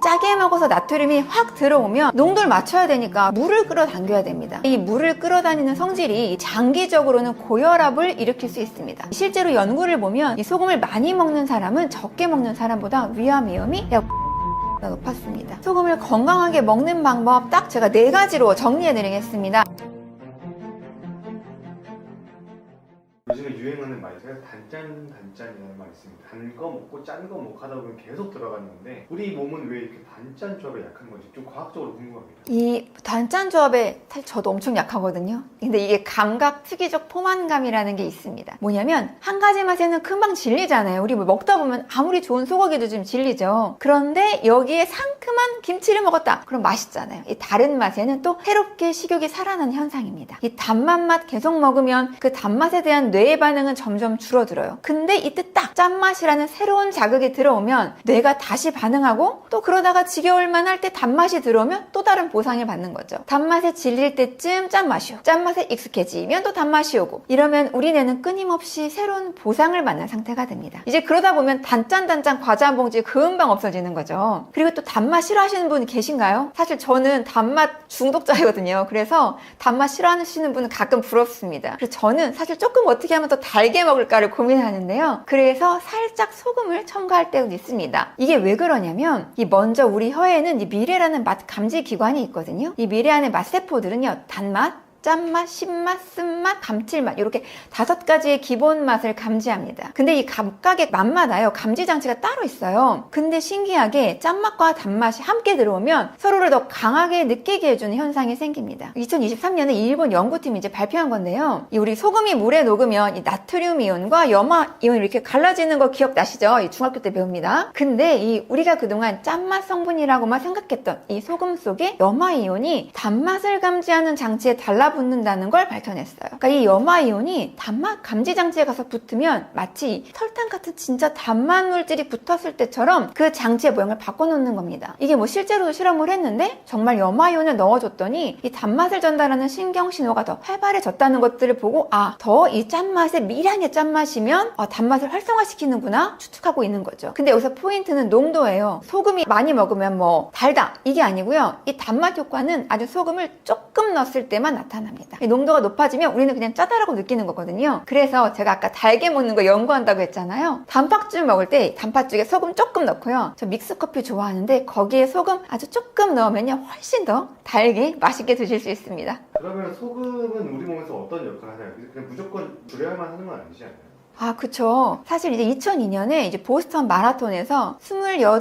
짜게 먹어서 나트륨이 확 들어오면 농도를 맞춰야 되니까 물을 끌어당겨야 됩니다. 이 물을 끌어다니는 성질이 장기적으로는 고혈압을 일으킬 수 있습니다. 실제로 연구를 보면 이 소금을 많이 먹는 사람은 적게 먹는 사람보다 위암 위험이 약 높았습니다. 소금을 건강하게 먹는 방법 딱 제가 4가지로 정리해 드리겠습니다. 요즘에 유행하는 말이 제가 단짠이라는 말이 있습니다. 단 거 먹고 짠 거 먹고 하다 보면 계속 들어가는데 우리 몸은 왜 이렇게 단짠 조합에 약한 건지 좀 과학적으로 궁금합니다. 이 단짠 조합에 사실 저도 엄청 약하거든요. 근데 이게 감각 특이적 포만감이라는 게 있습니다. 뭐냐면 한 가지 맛에는 금방 질리잖아요. 우리 뭐 먹다 보면 아무리 좋은 소고기도 좀 질리죠. 그런데 여기에 상큼한 김치를 먹었다. 그럼 맛있잖아요. 이 다른 맛에는 또 새롭게 식욕이 살아나는 현상입니다. 이 단맛 계속 먹으면 그 단맛에 대한 뇌의 반응은 점점 줄어들어요. 근데 이때 딱 짠맛이라는 새로운 자극이 들어오면 뇌가 다시 반응하고 또 그러다가 지겨울만 할 때 단맛이 들어오면 또 다른 보상을 받는 거죠. 단맛에 질릴 때쯤 짠맛이 오고 짠맛에 익숙해지면 또 단맛이 오고 이러면 우리 뇌는 끊임없이 새로운 보상을 받는 상태가 됩니다. 이제 그러다 보면 단짠 과자 한 봉지 금방 없어지는 거죠. 그리고 또 단맛 싫어하시는 분 계신가요? 사실 저는 단맛 중독자이거든요. 그래서 단맛 싫어하시는 분은 가끔 부럽습니다. 그래서 저는 사실 조금 어떻게 하면 더 달게 먹을까를 고민하는데요. 그래서 살짝 소금을 첨가할 때도 있습니다. 이게 왜 그러냐면 먼저 우리 혀에는 이 미레라는 맛 감지 기관이 있거든요. 이 미레 안의 맛세포들은요. 단맛, 짠맛, 신맛, 쓴맛, 감칠맛 이렇게 5가지의 기본 맛을 감지합니다. 근데 이 각각의 맛마다요 감지 장치가 따로 있어요. 근데 신기하게 짠맛과 단맛이 함께 들어오면 서로를 더 강하게 느끼게 해주는 현상이 생깁니다. 2023년에 일본 연구팀이 이제 발표한 건데요. 우리 소금이 물에 녹으면 이 나트륨 이온과 염화 이온이 이렇게 갈라지는 거 기억나시죠? 이 중학교 때 배웁니다. 근데 우리가 그동안 짠맛 성분이라고만 생각했던 이 소금 속에 염화 이온이 단맛을 감지하는 장치에 붙는다는 걸 밝혀냈어요. 그러니까 이 염화이온이 단맛 감지 장치에 가서 붙으면 마치 설탕 같은 진짜 단맛 물질이 붙었을 때처럼 그 장치의 모양을 바꿔놓는 겁니다. 이게 뭐 실제로도 실험을 했는데 정말 염화이온을 넣어줬더니 이 단맛을 전달하는 신경 신호가 더 활발해졌다는 것들을 보고 더 이 짠맛의 미량의 짠맛이면 단맛을 활성화시키는구나 추측하고 있는 거죠. 근데 여기서 포인트는 농도예요. 소금이 많이 먹으면 뭐 달다 이게 아니고요. 이 단맛 효과는 아주 소금을 조금 넣었을 때만 나타납니다. 농도가 높아지면 우리는 그냥 짜다라고 느끼는 거거든요. 그래서 제가 아까 달게 먹는 거 연구한다고 했잖아요. 단팥죽 먹을 때 단팥죽에 소금 조금 넣고요. 저 믹스커피 좋아하는데 거기에 소금 아주 조금 넣으면요 훨씬 더 달게 맛있게 드실 수 있습니다. 그러면 소금은 우리 몸에서 어떤 역할을 하나요? 그냥 무조건 줄여야만 하는 건 아니지 않나요? 그쵸. 사실 이제 2002년에 이제 보스턴 마라톤에서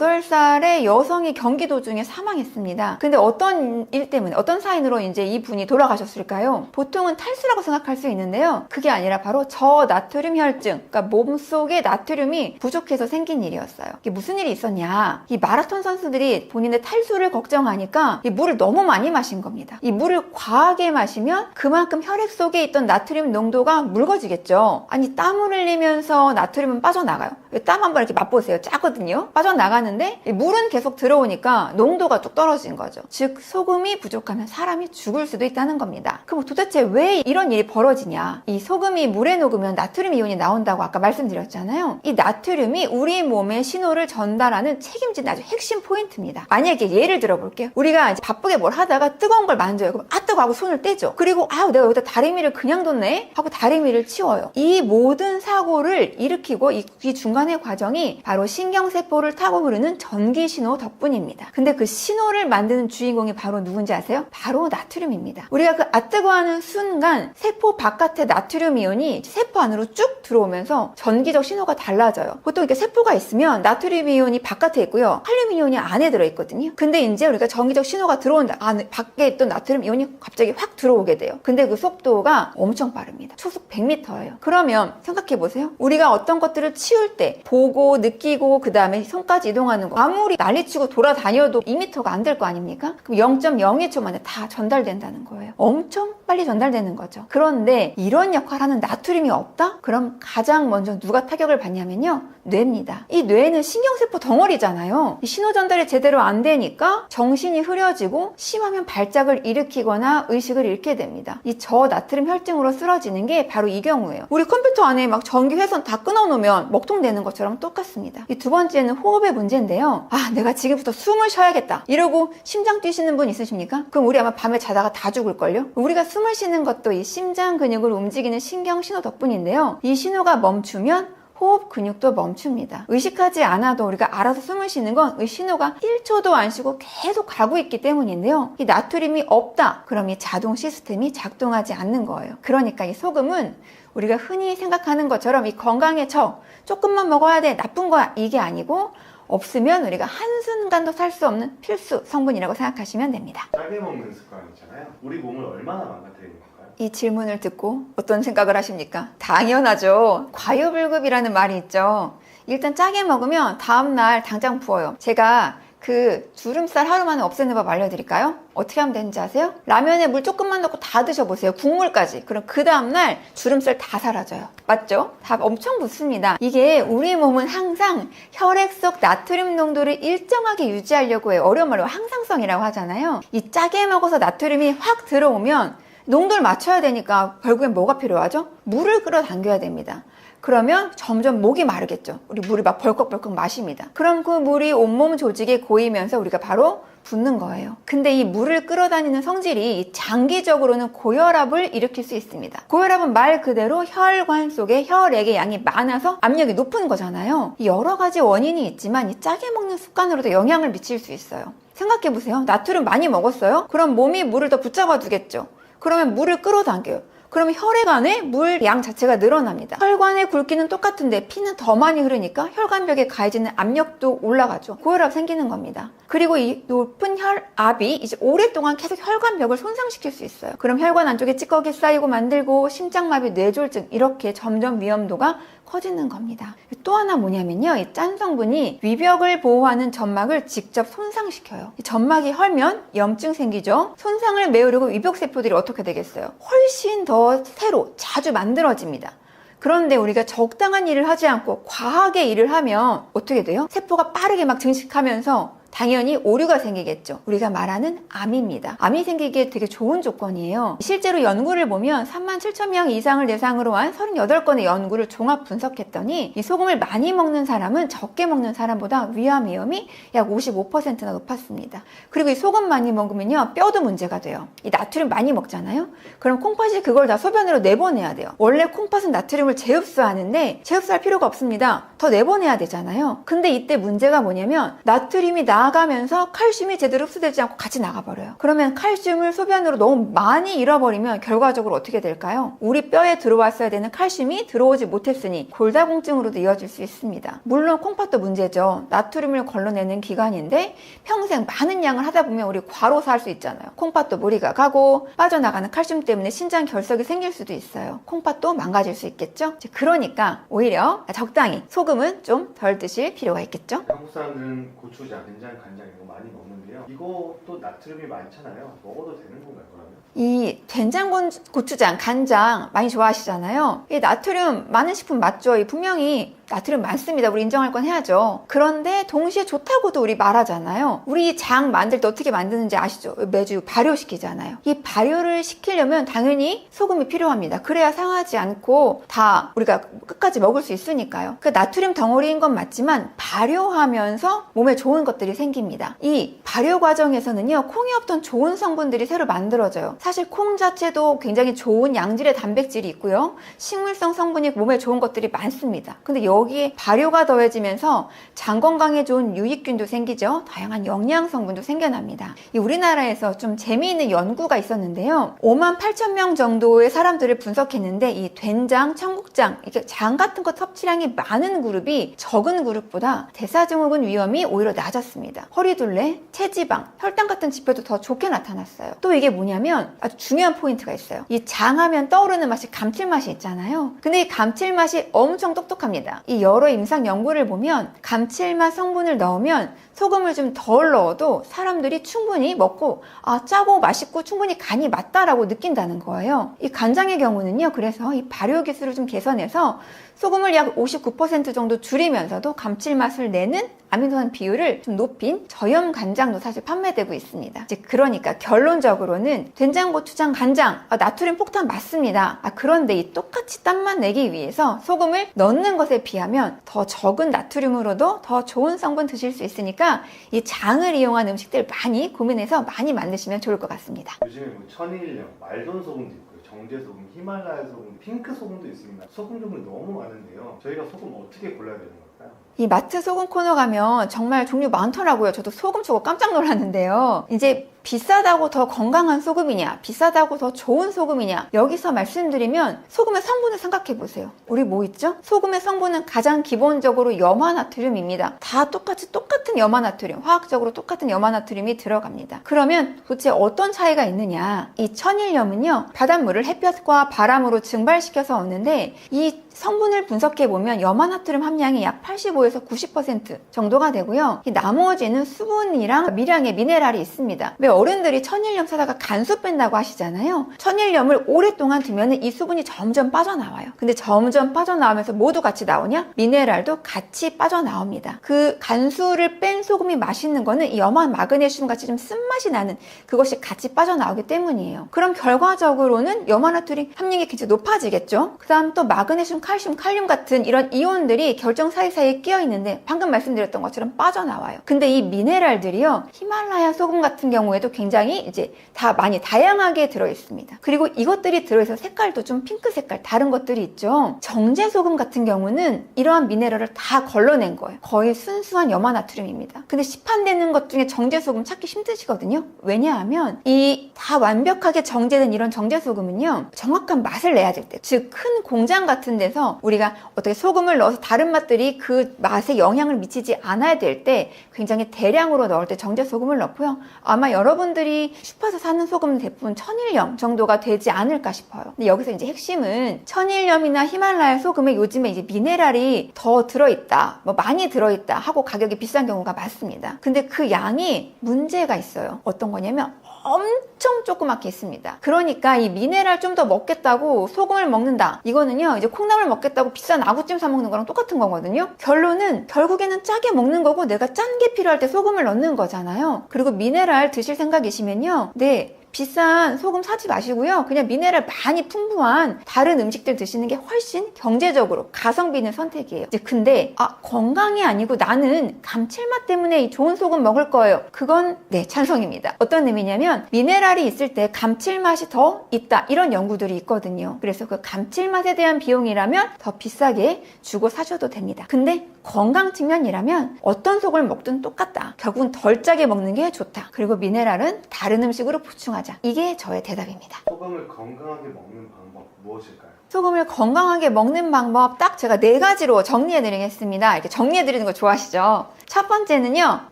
28살의 여성이 경기 도중에 사망했습니다. 근데 어떤 일 때문에, 어떤 사인으로 이제 이 분이 돌아가셨을까요? 보통은 탈수라고 생각할 수 있는데요. 그게 아니라 바로 저나트륨 혈증, 그러니까 몸속에 나트륨이 부족해서 생긴 일이었어요. 이게 무슨 일이 있었냐? 이 마라톤 선수들이 본인의 탈수를 걱정하니까 이 물을 너무 많이 마신 겁니다. 이 물을 과하게 마시면 그만큼 혈액 속에 있던 나트륨 농도가 묽어지겠죠. 아니, 땀을 흘리면서 나트륨은 빠져나가요. 땀 한번 이렇게 맛보세요. 짜거든요. 빠져나가는데 물은 계속 들어오니까 농도가 뚝 떨어진 거죠. 즉 소금이 부족하면 사람이 죽을 수도 있다는 겁니다. 그럼 도대체 왜 이런 일이 벌어지냐? 이 소금이 물에 녹으면 나트륨 이온이 나온다고 아까 말씀드렸잖아요. 이 나트륨이 우리 몸에 신호를 전달하는 책임지는 아주 핵심 포인트입니다. 만약에 예를 들어볼게요. 우리가 이제 바쁘게 뭘 하다가 뜨거운 걸 만져요. 그럼 뜨거워 하고 손을 떼죠. 그리고 내가 여기다 다리미를 그냥 뒀네 하고 다리미를 치워요. 이 모든 사고를 일으키고 이 중간의 과정이 바로 신경세포를 타고 흐르는 전기신호 덕분입니다. 근데 그 신호를 만드는 주인공이 바로 누군지 아세요? 바로 나트륨입니다. 우리가 그 뜨거워하는 순간 세포 바깥의 나트륨 이온이 세포 안으로 쭉 들어오면서 전기적 신호가 달라져요. 보통 이렇게 세포가 있으면 나트륨 이온이 바깥에 있고요. 칼륨 이온이 안에 들어있거든요. 근데 이제 우리가 전기적 신호가 들어온다. 밖에 있던 나트륨 이온이 갑자기 확 들어오게 돼요. 근데 그 속도가 엄청 빠릅니다. 초속 100m예요. 그러면 생각해보세요. 우리가 어떤 것들을 치울 때 보고 느끼고 그 다음에 손까지 이동하는 거 아무리 난리치고 돌아다녀도 2m가 안 될 거 아닙니까? 그럼 0.02초 만에 다 전달된다는 거예요. 엄청 빨리 전달되는 거죠. 그런데 이런 역할을 하는 나트륨이 없다? 그럼 가장 먼저 누가 타격을 받냐면요. 뇌입니다. 이 뇌는 신경세포 덩어리잖아요. 이 신호 전달이 제대로 안 되니까 정신이 흐려지고 심하면 발작을 일으키거나 의식을 잃게 됩니다. 이 저나트륨 혈증으로 쓰러지는 게 바로 이 경우예요. 우리 컴퓨터 안에 막 전기 회선 다 끊어놓으면 먹통되는 것처럼 똑같습니다. 이 두 번째는 호흡의 문제인데요. 내가 지금부터 숨을 쉬어야겠다 이러고 심장 뛰시는 분 있으십니까? 그럼 우리 아마 밤에 자다가 다 죽을걸요? 우리가 숨을 쉬는 것도 이 심장 근육을 움직이는 신경 신호 덕분인데요. 이 신호가 멈추면 호흡 근육도 멈춥니다. 의식하지 않아도 우리가 알아서 숨을 쉬는 건 이 신호가 1초도 안 쉬고 계속 가고 있기 때문인데요. 이 나트륨이 없다. 그럼 이 자동 시스템이 작동하지 않는 거예요. 그러니까 이 소금은 우리가 흔히 생각하는 것처럼 이 건강의 척, 조금만 먹어야 돼, 나쁜 거야, 이게 아니고 없으면 우리가 한순간도 살 수 없는 필수 성분이라고 생각하시면 됩니다. 짜게 먹는 습관 있잖아요. 우리 몸을 얼마나 망가뜨리는 건가요? 이 질문을 듣고 어떤 생각을 하십니까? 당연하죠. 과유불급이라는 말이 있죠. 일단 짜게 먹으면 다음날 당장 부어요. 제가 그 주름살 하루 만에 없애는 법 알려드릴까요? 어떻게 하면 되는지 아세요? 라면에 물 조금만 넣고 다 드셔보세요. 국물까지. 그럼 그 다음날 주름살 다 사라져요. 맞죠? 다 엄청 붓습니다. 이게 우리 몸은 항상 혈액 속 나트륨 농도를 일정하게 유지하려고 해요. 어려운 말로 항상성이라고 하잖아요. 이 짜게 먹어서 나트륨이 확 들어오면 농도를 맞춰야 되니까 결국엔 뭐가 필요하죠? 물을 끌어당겨야 됩니다. 그러면 점점 목이 마르겠죠. 우리 물을 막 벌컥벌컥 마십니다. 그럼 그 물이 온몸 조직에 고이면서 우리가 바로 붓는 거예요. 근데 이 물을 끌어다니는 성질이 장기적으로는 고혈압을 일으킬 수 있습니다. 고혈압은 말 그대로 혈관 속에 혈액의 양이 많아서 압력이 높은 거잖아요. 여러 가지 원인이 있지만 이 짜게 먹는 습관으로도 영향을 미칠 수 있어요. 생각해보세요. 나트륨 많이 먹었어요? 그럼 몸이 물을 더 붙잡아 두겠죠. 그러면 물을 끌어당겨요. 그러면 혈액 안에 물 양 자체가 늘어납니다. 혈관의 굵기는 똑같은데 피는 더 많이 흐르니까 혈관벽에 가해지는 압력도 올라가죠. 고혈압 생기는 겁니다. 그리고 이 높은 혈압이 이제 오랫동안 계속 혈관벽을 손상시킬 수 있어요. 그럼 혈관 안쪽에 찌꺼기 쌓이고 만들고 심장마비, 뇌졸중 이렇게 점점 위험도가 커지는 겁니다. 또 하나 뭐냐면요. 이 짠 성분이 위벽을 보호하는 점막을 직접 손상시켜요. 이 점막이 헐면 염증 생기죠. 손상을 메우려고 위벽세포들이 어떻게 되겠어요? 훨씬 더 새로 자주 만들어집니다. 그런데 우리가 적당한 일을 하지 않고 과하게 일을 하면 어떻게 돼요? 세포가 빠르게 막 증식하면서 당연히 오류가 생기겠죠. 우리가 말하는 암입니다. 암이 생기기에 되게 좋은 조건이에요. 실제로 연구를 보면 37,000명 이상을 대상으로 한 38건의 연구를 종합 분석했더니 이 소금을 많이 먹는 사람은 적게 먹는 사람보다 위암 위험이 약 55%나 높았습니다. 그리고 이 소금 많이 먹으면요, 뼈도 문제가 돼요. 이 나트륨 많이 먹잖아요. 그럼 콩팥이 그걸 다 소변으로 내보내야 돼요. 원래 콩팥은 나트륨을 재흡수하는데 재흡수할 필요가 없습니다. 더 내보내야 되잖아요. 근데 이때 문제가 뭐냐면 나트륨이 나가면서 칼슘이 제대로 흡수되지 않고 같이 나가버려요. 그러면 칼슘을 소변으로 너무 많이 잃어버리면 결과적으로 어떻게 될까요? 우리 뼈에 들어왔어야 되는 칼슘이 들어오지 못했으니 골다공증으로도 이어질 수 있습니다. 물론 콩팥도 문제죠. 나트륨을 걸러내는 기관인데 평생 많은 양을 하다 보면 우리 과로사 할 수 있잖아요. 콩팥도 무리가 가고 빠져나가는 칼슘 때문에 신장 결석이 생길 수도 있어요. 콩팥도 망가질 수 있겠죠? 그러니까 오히려 적당히 소금은 좀 덜 드실 필요가 있겠죠? 한국 사람들은 고추장, 된장, 간장 이거 많이 먹는데요. 이것도 나트륨이 많잖아요. 먹어도 되는 건가요, 그러면? 이 된장, 고추장, 간장 많이 좋아하시잖아요. 이 나트륨 많은 식품 맞죠? 분명히 나트륨 많습니다. 우리 인정할 건 해야죠. 그런데 동시에 좋다고도 우리 말하잖아요. 우리 장 만들 때 어떻게 만드는지 아시죠? 매주 발효시키잖아요. 이 발효를 시키려면 당연히 소금이 필요합니다. 그래야 상하지 않고 다 우리가 끝까지 먹을 수 있으니까요. 그 나트륨 덩어리인 건 맞지만 발효하면서 몸에 좋은 것들이 생깁니다. 이 발효 과정에서는요, 콩이 없던 좋은 성분들이 새로 만들어져요. 사실 콩 자체도 굉장히 좋은 양질의 단백질이 있고요. 식물성 성분이 몸에 좋은 것들이 많습니다. 근데 여기에 발효가 더해지면서 장 건강에 좋은 유익균도 생기죠. 다양한 영양 성분도 생겨납니다. 우리나라에서 좀 재미있는 연구가 있었는데요. 58,000명 정도의 사람들을 분석했는데 이 된장, 청국장, 이게 장 같은 것 섭취량이 많은 그룹이 적은 그룹보다 대사증후군 위험이 오히려 낮았습니다. 허리둘레, 체지방, 혈당 같은 지표도 더 좋게 나타났어요. 또 이게 뭐냐면 아주 중요한 포인트가 있어요. 이 장하면 떠오르는 맛이 감칠맛이 있잖아요. 근데 이 감칠맛이 엄청 똑똑합니다. 이 여러 임상 연구를 보면 감칠맛 성분을 넣으면 소금을 좀 덜 넣어도 사람들이 충분히 먹고 짜고 맛있고 충분히 간이 맞다라고 느낀다는 거예요. 이 간장의 경우는요, 그래서 이 발효 기술을 좀 개선해서 소금을 약 59% 정도 줄이면서도 감칠맛을 내는 아미노산 비율을 좀 높인 저염 간장도 사실 판매되고 있습니다. 이제 그러니까 결론적으로는 된장, 고추장, 간장, 나트륨 폭탄 맞습니다. 그런데 이 똑같이 땀만 내기 위해서 소금을 넣는 것에 비하면 더 적은 나트륨으로도 더 좋은 성분 드실 수 있으니까 이 장을 이용한 음식들 많이 고민해서 많이 만드시면 좋을 것 같습니다. 요즘에 뭐 천일염, 말돈 소금도 있고요. 정제소금, 히말라야 소금, 핑크 소금도 있습니다. 소금 종류 너무 많은데요. 저희가 소금 어떻게 골라야 되는 걸까요? 이 마트 소금 코너 가면 정말 종류 많더라고요. 저도 소금 주고 깜짝 놀랐는데요. 이제 비싸다고 더 건강한 소금이냐, 비싸다고 더 좋은 소금이냐, 여기서 말씀드리면 소금의 성분을 생각해 보세요. 우리 뭐 있죠? 소금의 성분은 가장 기본적으로 염화나트륨입니다. 다 똑같은 염화나트륨, 화학적으로 똑같은 염화나트륨이 들어갑니다. 그러면 도대체 어떤 차이가 있느냐? 이 천일염은요, 바닷물을 햇볕과 바람으로 증발시켜서 얻는데 이 성분을 분석해 보면 염화나트륨 함량이 약 85에서 90% 정도가 되고요. 이 나머지는 수분이랑 미량의 미네랄이 있습니다. 왜 어른들이 천일염 사다가 간수 뺀다고 하시잖아요. 천일염을 오랫동안 두면 이 수분이 점점 빠져나와요. 근데 점점 빠져나오면서 모두 같이 나오냐? 미네랄도 같이 빠져나옵니다. 그 간수를 뺀 소금이 맛있는 거는 이 염화 마그네슘 같이 좀 쓴맛이 나는 그것이 같이 빠져나오기 때문이에요. 그럼 결과적으로는 염화나트륨 함량이 굉장히 높아지겠죠? 그 다음 또 마그네슘, 칼슘, 칼륨 같은 이런 이온들이 결정 사이사이에 끼어 있는데 방금 말씀드렸던 것처럼 빠져나와요. 근데 이 미네랄들이요, 히말라야 소금 같은 경우에도 굉장히 이제 다 많이 다양하게 들어있습니다. 그리고 이것들이 들어있어 색깔도 좀 핑크 색깔 다른 것들이 있죠. 정제 소금 같은 경우는 이러한 미네랄을 다 걸러낸 거예요. 거의 순수한 염화나트륨입니다. 근데 시판되는 것 중에 정제 소금 찾기 힘드시거든요. 왜냐하면 이 다 완벽하게 정제된 이런 정제 소금은요, 정확한 맛을 내야 될 때, 즉 큰 공장 같은 데서 우리가 어떻게 소금을 넣어서 다른 맛들이 그 맛에 영향을 미치지 않아야 될 때 굉장히 대량으로 넣을 때 정제 소금을 넣고요. 아마 여러분들이 슈퍼에서 사는 소금은 대부분 천일염 정도가 되지 않을까 싶어요. 근데 여기서 이제 핵심은 천일염이나 히말라야 소금에 요즘에 이제 미네랄이 더 들어있다, 뭐 많이 들어있다 하고 가격이 비싼 경우가 많습니다. 근데 그 양이 문제가 있어요. 어떤 거냐면 엄청 조그맣게 있습니다. 그러니까 이 미네랄 좀 더 먹겠다고 소금을 먹는다. 이거는요, 이제 콩나물 먹겠다고 비싼 아구찜 사 먹는 거랑 똑같은 거거든요. 결론은 결국에는 짜게 먹는 거고 내가 짠 게 필요할 때 소금을 넣는 거잖아요. 그리고 미네랄 드실 생각이시면요, 네, 비싼 소금 사지 마시고요. 그냥 미네랄 많이 풍부한 다른 음식들 드시는 게 훨씬 경제적으로 가성비 있는 선택이에요. 이제 근데 건강이 아니고 나는 감칠맛 때문에 이 좋은 소금 먹을 거예요. 그건 네, 찬성입니다. 어떤 의미냐면 미네랄이 있을 때 감칠맛이 더 있다, 이런 연구들이 있거든요. 그래서 그 감칠맛에 대한 비용이라면 더 비싸게 주고 사셔도 됩니다. 근데 건강 측면이라면 어떤 소금을 먹든 똑같다. 결국은 덜 짜게 먹는 게 좋다. 그리고 미네랄은 다른 음식으로 보충하자. 이게 저의 대답입니다. 소금을 건강하게 먹는 방법 무엇일까요? 소금을 건강하게 먹는 방법 딱 제가 4가지로 정리해드리겠습니다. 이렇게 정리해드리는 거 좋아하시죠? 첫 번째는요,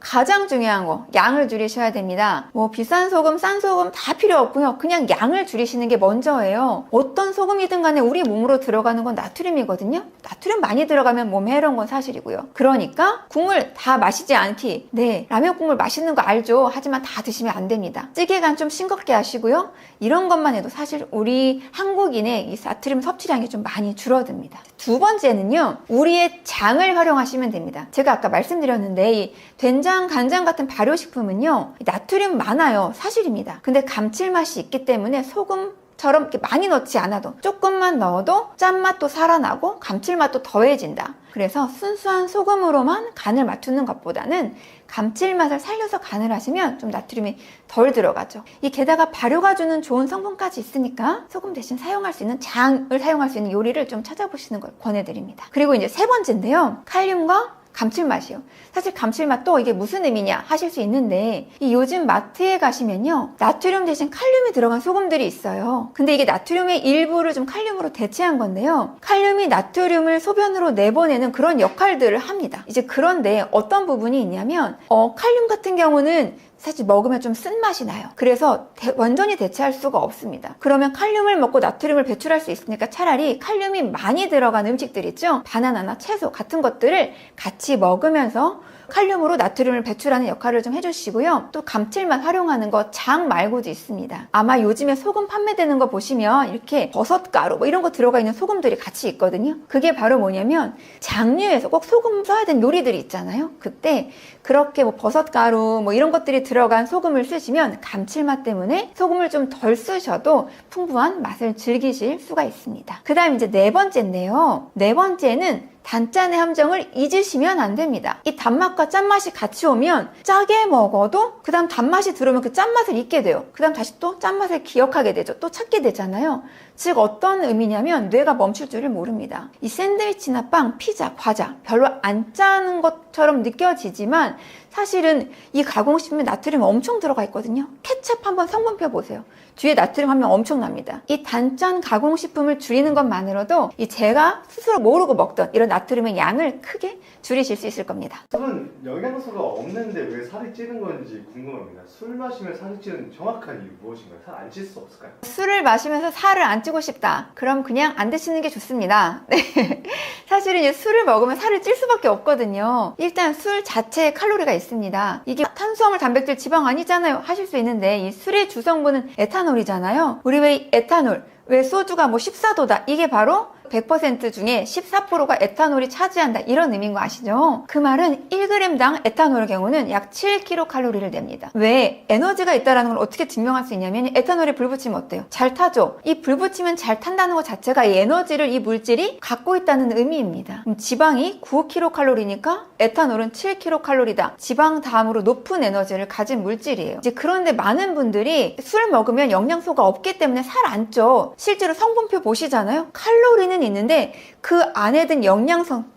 가장 중요한 거, 양을 줄이셔야 됩니다. 뭐 비싼 소금, 싼 소금 다 필요 없고요. 그냥 양을 줄이시는 게 먼저예요. 어떤 소금이든 간에 우리 몸으로 들어가는 건 나트륨이거든요. 나트륨 많이 들어가면 몸에 해로운 건 사실이고요. 그러니까 국물 다 마시지 않기. 네, 라면 국물 맛있는 거 알죠? 하지만 다 드시면 안 됩니다. 찌개간 좀 싱겁게 하시고요. 이런 것만 해도 사실 우리 한국인의 이 나트륨 섭취량이 좀 많이 줄어듭니다. 두 번째는요, 우리의 장을 활용하시면 됩니다. 제가 아까 말씀드렸는데 이 된장, 간장 같은 발효식품은요, 나트륨 많아요. 사실입니다. 근데 감칠맛이 있기 때문에 소금처럼 이렇게 많이 넣지 않아도 조금만 넣어도 짠맛도 살아나고 감칠맛도 더해진다. 그래서 순수한 소금으로만 간을 맞추는 것보다는 감칠맛을 살려서 간을 하시면 좀 나트륨이 덜 들어가죠. 이 게다가 발효가 주는 좋은 성분까지 있으니까 소금 대신 사용할 수 있는, 장을 사용할 수 있는 요리를 좀 찾아보시는 걸 권해드립니다. 그리고 이제 3번째인데요, 칼륨과 감칠맛이요. 사실 감칠맛도 이게 무슨 의미냐 하실 수 있는데, 이 요즘 마트에 가시면요, 나트륨 대신 칼륨이 들어간 소금들이 있어요. 근데 이게 나트륨의 일부를 좀 칼륨으로 대체한 건데요, 칼륨이 나트륨을 소변으로 내보내는 그런 역할들을 합니다. 이제 그런데 어떤 부분이 있냐면 칼륨 같은 경우는 사실 먹으면 좀 쓴맛이 나요. 그래서 완전히 대체할 수가 없습니다. 그러면 칼륨을 먹고 나트륨을 배출할 수 있으니까 차라리 칼륨이 많이 들어간 음식들 있죠? 바나나나 채소 같은 것들을 같이 먹으면서 칼륨으로 나트륨을 배출하는 역할을 좀 해주시고요. 또 감칠맛 활용하는 거 장 말고도 있습니다. 아마 요즘에 소금 판매되는 거 보시면 이렇게 버섯가루 뭐 이런 거 들어가 있는 소금들이 같이 있거든요. 그게 바로 뭐냐면 장류에서 꼭 소금 써야 되는 요리들이 있잖아요. 그때 그렇게 뭐 버섯가루 뭐 이런 것들이 들어간 소금을 쓰시면 감칠맛 때문에 소금을 좀 덜 쓰셔도 풍부한 맛을 즐기실 수가 있습니다. 그 다음 이제 네 번째인데요. 네 번째는 단짠의 함정을 잊으시면 안 됩니다. 이 단맛과 짠맛이 같이 오면 짜게 먹어도 그 다음 단맛이 들어오면 그 짠맛을 잊게 돼요. 그 다음 다시 또 짠맛을 기억하게 되죠. 또 찾게 되잖아요. 즉 어떤 의미냐면 뇌가 멈출 줄을 모릅니다. 이 샌드위치나 빵, 피자, 과자 별로 안 짜는 것처럼 느껴지지만 사실은 이 가공식품에 나트륨이 엄청 들어가 있거든요. 케첩 한번 성분표 보세요. 뒤에 나트륨 하면 엄청납니다. 이 단짠 가공식품을 줄이는 것만으로도 이 제가 스스로 모르고 먹던 이런 나트륨의 양을 크게 줄이실 수 있을 겁니다. 술은 영양소가 없는데 왜 살이 찌는 건지 궁금합니다. 술 마시면 살이 찌는 정확한 이유 무엇인가요? 살 안 찔 수 없을까요? 술을 마시면서 살을 안 찌고 싶다. 그럼 그냥 안 드시는 게 좋습니다. 네. 사실은 이제 술을 먹으면 살을 찔 수밖에 없거든요. 일단 술 자체에 칼로리가 있습니다. 이게 탄수화물, 단백질, 지방 아니잖아요 하실 수 있는데 이 술의 주성분은 에탄올이잖아요. 우리 왜 이 에탄올, 왜 소주가 뭐 14도다 이게 바로 100% 중에 14%가 에탄올이 차지한다 이런 의미인 거 아시죠? 그 말은 1g당 에탄올의 경우는 약 7kcal를 냅니다. 왜 에너지가 있다는 걸 어떻게 증명할 수 있냐면 에탄올에 불 붙이면 어때요? 잘 타죠? 이 불 붙이면 잘 탄다는 것 자체가 이 에너지를 이 물질이 갖고 있다는 의미입니다. 그럼 지방이 9kcal니까 에탄올은 7kcal다. 지방 다음으로 높은 에너지를 가진 물질이에요. 이제 그런데 많은 분들이 술 먹으면 영양소가 없기 때문에 살 안 쪄. 실제로 성분표 보시잖아요. 칼로리는 있는데 그 안에 든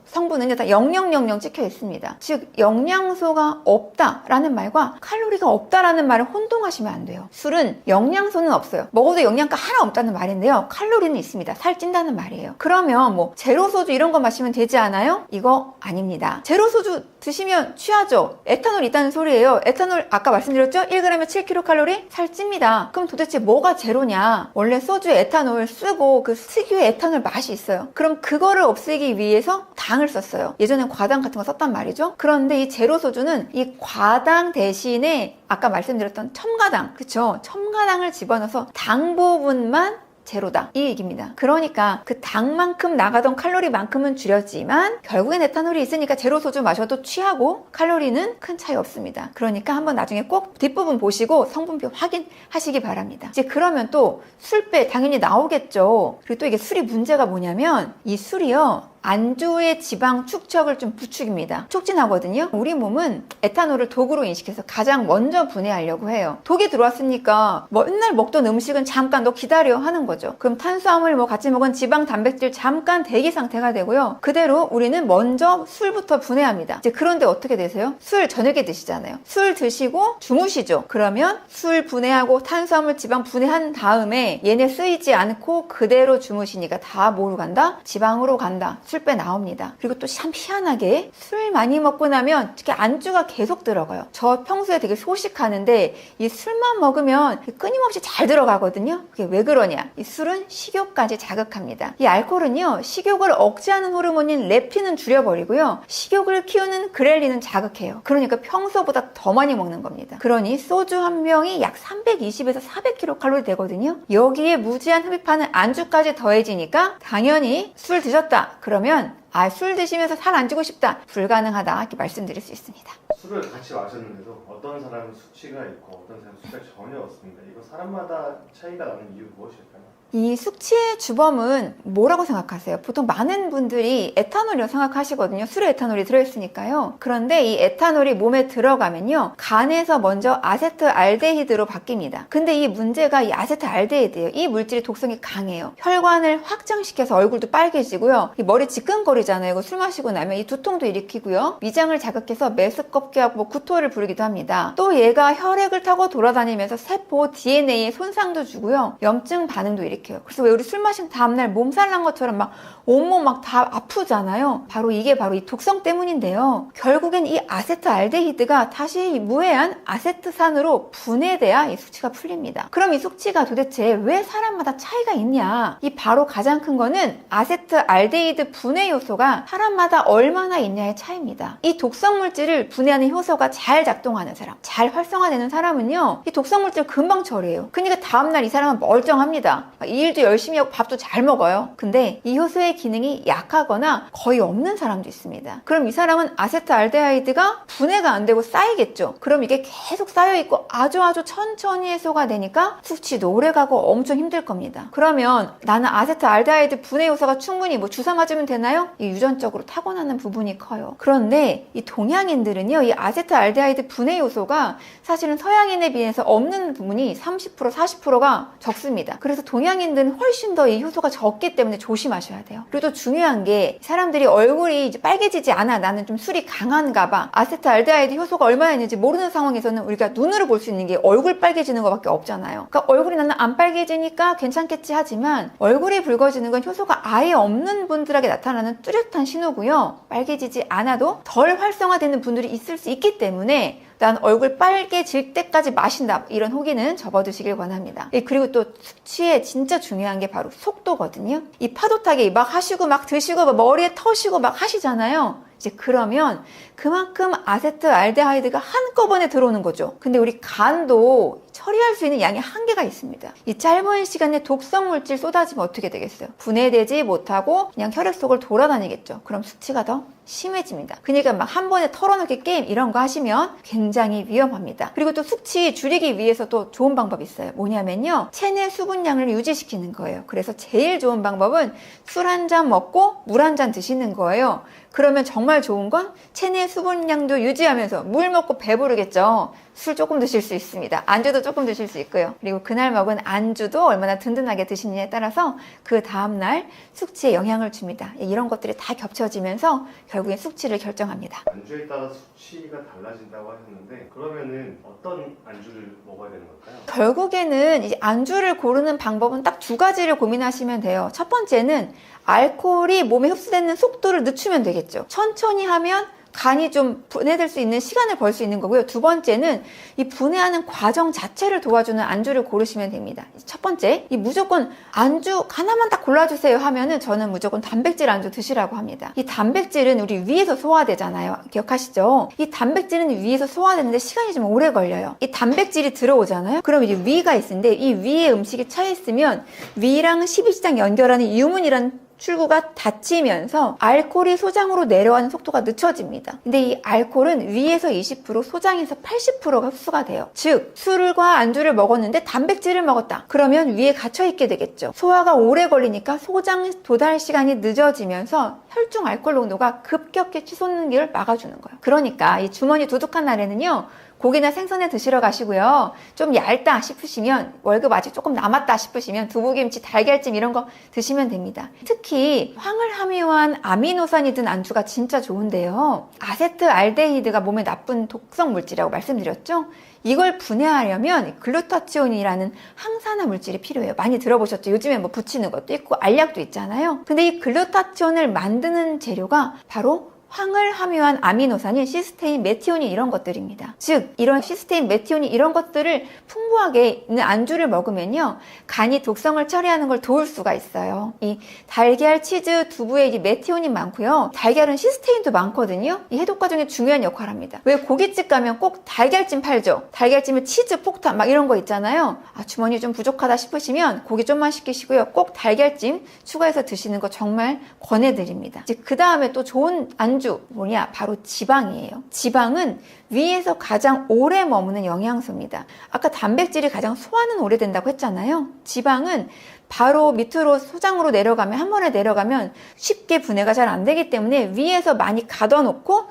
성분은 다 0000 찍혀 있습니다. 즉 영양소가 없다라는 말과 칼로리가 없다라는 말을 혼동하시면 안 돼요. 술은 영양소는 없어요. 먹어도 영양가 하나 없다는 말인데요. 칼로리는 있습니다. 살찐다는 말이에요. 그러면 뭐 제로 소주 이런 거 마시면 되지 않아요? 이거 아닙니다. 제로 소주 드시면 취하죠. 에탄올 있다는 소리예요. 에탄올 아까 말씀드렸죠? 1g에 7kcal 살찝니다. 그럼 도대체 뭐가 제로냐? 원래 소주에 에탄올 쓰고 그 특유의 에탄올 맛이 있어요. 그럼 그거를 없애기 위해서 당을 썼어요. 예전엔 과당 같은 거 썼단 말이죠. 그런데 이 제로 소주는 이 과당 대신에 아까 말씀드렸던 첨가당, 그쵸? 첨가당을 집어넣어서 당 부분만 제로다 이 얘기입니다. 그러니까 그 당만큼 나가던 칼로리만큼은 줄였지만 결국엔 에탄올이 있으니까 제로 소주 마셔도 취하고 칼로리는 큰 차이 없습니다. 그러니까 한번 나중에 꼭 뒷부분 보시고 성분표 확인하시기 바랍니다. 이제 그러면 또 술배 당연히 나오겠죠. 그리고 또 이게 술이 문제가 뭐냐면 이 술이요 안주의 지방 축적을 좀 부추깁니다. 촉진하거든요. 우리 몸은 에탄올을 독으로 인식해서 가장 먼저 분해하려고 해요. 독이 들어왔으니까 맨날 먹던 음식은 잠깐 너 기다려 하는 거죠. 그럼 탄수화물 뭐 같이 먹은 지방, 단백질 잠깐 대기 상태가 되고요. 그대로 우리는 먼저 술부터 분해합니다. 이제 그런데 어떻게 되세요? 술 저녁에 드시잖아요. 술 드시고 주무시죠. 그러면 술 분해하고 탄수화물, 지방 분해한 다음에 얘네 쓰이지 않고 그대로 주무시니까 다 뭐로 간다? 지방으로 간다. 술배 나옵니다. 그리고 또 참 희한하게 술 많이 먹고 나면 특히 안주가 계속 들어가요. 저 평소에 되게 소식하는데 이 술만 먹으면 끊임없이 잘 들어가거든요. 그게 왜 그러냐? 이 술은 식욕까지 자극합니다. 이 알코올은요 식욕을 억제하는 호르몬인 렙틴은 줄여버리고요. 식욕을 키우는 그렐린은 자극해요. 그러니까 평소보다 더 많이 먹는 겁니다. 그러니 소주 한 병이 약 320에서 400kcal 되거든요. 여기에 무제한 흡입하는 안주까지 더해지니까 당연히 술 드셨다. 그러면 술 드시면서 살 안 찌고 싶다. 불가능하다. 이렇게 말씀드릴 수 있습니다. 술을 같이 마셨는데도 어떤 사람은 수치가 있고 어떤 사람은 수치가 전혀 없습니다. 이거 사람마다 차이가 나는 이유 무엇일까요? 이 숙취의 주범은 뭐라고 생각하세요? 보통 많은 분들이 에탄올이라고 생각하시거든요. 술에 에탄올이 들어있으니까요. 그런데 이 에탄올이 몸에 들어가면요. 간에서 먼저 아세트알데히드로 바뀝니다. 근데 이 문제가 이 아세트알데히드예요. 이 물질의 독성이 강해요. 혈관을 확장시켜서 얼굴도 빨개지고요. 이 머리 지끈거리잖아요. 이거 술 마시고 나면 이 두통도 일으키고요. 위장을 자극해서 메스껍게 하고 구토를 부르기도 합니다. 또 얘가 혈액을 타고 돌아다니면서 세포 DNA에 손상도 주고요. 염증 반응도 일으킵니다. 일으켜요. 그래서 왜 우리 술 마신 다음날 몸살 난 것처럼 막 온몸 막 다 아프잖아요. 바로 이게 바로 이 독성 때문인데요. 결국엔 이 아세트알데히드가 다시 이 무해한 아세트산으로 분해돼야 이 숙취가 풀립니다. 그럼 이 숙취가 도대체 왜 사람마다 차이가 있냐? 이 바로 가장 큰 거는 아세트알데히드 분해 요소가 사람마다 얼마나 있냐의 차이입니다. 이 독성 물질을 분해하는 효소가 잘 작동하는 사람, 잘 활성화되는 사람은요, 이 독성 물질 금방 처리해요. 그러니까 다음날 이 사람은 멀쩡합니다. 일도 열심히 하고 밥도 잘 먹어요. 근데 이 효소의 기능이 약하거나 거의 없는 사람도 있습니다. 그럼 이 사람은 아세트알데하이드가 분해가 안 되고 쌓이겠죠. 그럼 이게 계속 쌓여있고 아주 천천히 해소가 되니까 숙취도 오래가고 엄청 힘들 겁니다. 그러면 나는 아세트알데하이드 분해 요소가 충분히 뭐 주사 맞으면 되나요? 이 유전적으로 타고나는 부분이 커요. 그런데 이 동양인들은요, 이 아세트알데하이드 분해 요소가 사실은 서양인에 비해서 없는 부분이 30% 40%가 적습니다. 그래서 동양인들은 훨씬 더 이 효소가 적기 때문에 조심하셔야 돼요. 그리고 또 중요한 게 사람들이 얼굴이 이제 빨개지지 않아, 나는 좀 술이 강한가 봐, 아세트알데하이드 효소가 얼마나 있는지 모르는 상황에서는 우리가 눈으로 볼 수 있는 게 얼굴 빨개지는 것밖에 없잖아요. 그러니까 얼굴이 나는 안 빨개지니까 괜찮겠지 하지만 얼굴이 붉어지는 건 효소가 아예 없는 분들에게 나타나는 뚜렷한 신호고요. 빨개지지 않아도 덜 활성화되는 분들이 있을 수 있기 때문에 난 얼굴 빨개질 때까지 마신다, 이런 호기는 접어두시길 권합니다. 그리고 또 숙취에 진짜 중요한 게 바로 속도거든요. 이 파도 타기 막 하시고 막 드시고 막 머리에 터시고 막 하시잖아요. 이제 그러면 그만큼 아세트알데하이드가 한꺼번에 들어오는 거죠. 근데 우리 간도 처리할 수 있는 양이 한계가 있습니다. 이 짧은 시간에 독성 물질 쏟아지면 어떻게 되겠어요? 분해되지 못하고 그냥 혈액 속을 돌아다니겠죠. 그럼 숙취가 더 심해집니다. 그러니까 막 한 번에 털어놓기 게임 이런 거 하시면 굉장히 위험합니다. 그리고 또 숙취 줄이기 위해서 또 좋은 방법이 있어요. 뭐냐면요, 체내 수분량을 유지시키는 거예요. 그래서 제일 좋은 방법은 술 한 잔 먹고 물 한 잔 드시는 거예요. 그러면 정말 좋은 건 체내 수분량도 유지하면서 물 먹고 배부르겠죠. 술 조금 드실 수 있습니다. 안주도 조금 드실 수 있고요. 그리고 그날 먹은 안주도 얼마나 든든하게 드시느냐에 따라서 그 다음날 숙취에 영향을 줍니다. 이런 것들이 다 겹쳐지면서 결국엔 숙취를 결정합니다. 안주에 따라 숙취가 달라진다고 하셨는데, 그러면은 어떤 안주를 먹어야 되는 걸까요? 결국에는 이 안주를 고르는 방법은 딱 두 가지를 고민하시면 돼요. 첫 번째는 알코올이 몸에 흡수되는 속도를 늦추면 되겠죠. 천천히 하면 간이 좀 분해될 수 있는 시간을 벌 수 있는 거고요. 두 번째는 이 분해하는 과정 자체를 도와주는 안주를 고르시면 됩니다. 첫 번째, 이 무조건 안주 하나만 딱 골라주세요 하면은 저는 무조건 단백질 안주 드시라고 합니다. 이 단백질은 우리 위에서 소화되잖아요. 기억하시죠? 이 단백질은 위에서 소화되는데 시간이 좀 오래 걸려요. 이 단백질이 들어오잖아요. 그럼 이제 위가 있는데 이 위에 음식이 차 있으면 위랑 십이지장 연결하는 유문이라는 출구가 닫히면서 알코올이 소장으로 내려가는 속도가 늦춰집니다. 근데 이 알코올은 위에서 20%, 소장에서 80%가 흡수가 돼요. 즉, 술과 안주를 먹었는데 단백질을 먹었다. 그러면 위에 갇혀있게 되겠죠. 소화가 오래 걸리니까 소장 도달 시간이 늦어지면서 혈중 알코올 농도가 급격히 치솟는 길을 막아주는 거예요. 그러니까 이 주머니 두둑한 날에는요, 고기나 생선에 드시러 가시고요. 좀 얇다 싶으시면, 월급 아직 조금 남았다 싶으시면 두부김치, 달걀찜 이런 거 드시면 됩니다. 특히 황을 함유한 아미노산이 든 안주가 진짜 좋은데요. 아세트알데히드가 몸에 나쁜 독성 물질이라고 말씀드렸죠? 이걸 분해하려면 글루타치온이라는 항산화 물질이 필요해요. 많이 들어보셨죠? 요즘에 뭐 붙이는 것도 있고 알약도 있잖아요. 근데 이 글루타치온을 만드는 재료가 바로 황을 함유한 아미노산인 시스테인, 메티오닌 이런 것들입니다. 즉, 이런 시스테인, 메티오닌 이런 것들을 풍부하게 있는 안주를 먹으면요, 간이 독성을 처리하는 걸 도울 수가 있어요. 이 달걀, 치즈, 두부에 이제 메티오닌 많고요. 달걀은 시스테인도 많거든요. 이 해독 과정에 중요한 역할을 합니다. 왜 고깃집 가면 꼭 달걀찜 팔죠? 달걀찜에 치즈 폭탄 막 이런 거 있잖아요. 아, 주머니 좀 부족하다 싶으시면 고기 좀만 시키시고요. 꼭 달걀찜 추가해서 드시는 거 정말 권해드립니다. 이제 그 다음에 또 좋은 안주 뭐냐? 바로 지방이에요. 지방은 위에서 가장 오래 머무는 영양소입니다. 아까 단백질이 가장 소화는 오래된다고 했잖아요. 지방은 바로 밑으로 소장으로 내려가면, 한 번에 내려가면 쉽게 분해가 잘 안 되기 때문에 위에서 많이 가둬놓고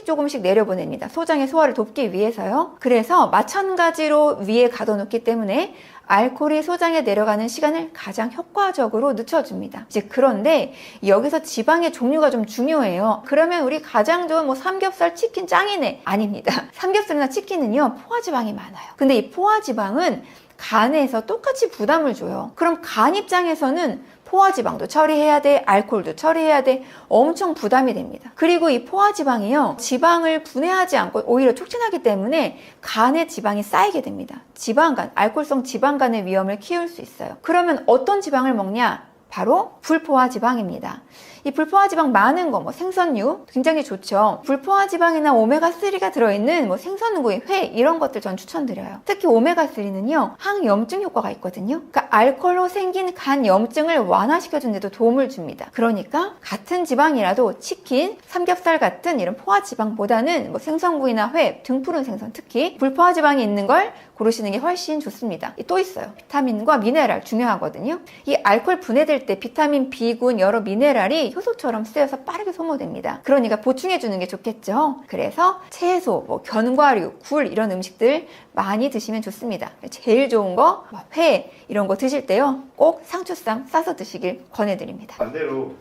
조금씩 내려보냅니다. 소장의 소화를 돕기 위해서요. 그래서 마찬가지로 위에 가둬놓기 때문에 알코올이 소장에 내려가는 시간을 가장 효과적으로 늦춰줍니다. 이제 그런데 여기서 지방의 종류가 좀 중요해요. 그러면 우리 가장 좋은 뭐 삼겹살, 치킨 짱이네. 아닙니다. 삼겹살이나 치킨은요, 포화지방이 많아요. 근데 이 포화지방은 간에서 똑같이 부담을 줘요. 그럼 간 입장에서는 포화지방도 처리해야 돼, 알코올도 처리해야 돼, 엄청 부담이 됩니다. 그리고 이 포화지방이요, 지방을 분해하지 않고 오히려 촉진하기 때문에 간에 지방이 쌓이게 됩니다. 지방간, 알코올성 지방간의 위험을 키울 수 있어요. 그러면 어떤 지방을 먹냐? 바로 불포화지방입니다. 이 불포화지방 많은 거, 생선류 굉장히 좋죠. 불포화지방이나 오메가3가 들어있는 생선구이, 회 이런 것들 전 추천드려요. 특히 오메가3는요, 항염증 효과가 있거든요. 그러니까 알코올로 생긴 간 염증을 완화시켜주는 데도 도움을 줍니다. 그러니까 같은 지방이라도 치킨, 삼겹살 같은 이런 포화지방보다는 생선구이나 회, 등푸른 생선 특히 불포화지방이 있는 걸 고르시는 게 훨씬 좋습니다. 또 있어요. 비타민과 미네랄 중요하거든요. 이 알코올 분해될 때 비타민 B군 여러 미네랄이 효소처럼 쓰여서 빠르게 소모됩니다. 그러니까 보충해주는 게 좋겠죠. 그래서 채소, 견과류, 굴 이런 음식들 많이 드시면 좋습니다. 제일 좋은 거 회 이런 거 드실 때요, 꼭 상추쌈 싸서 드시길 권해드립니다. 반대로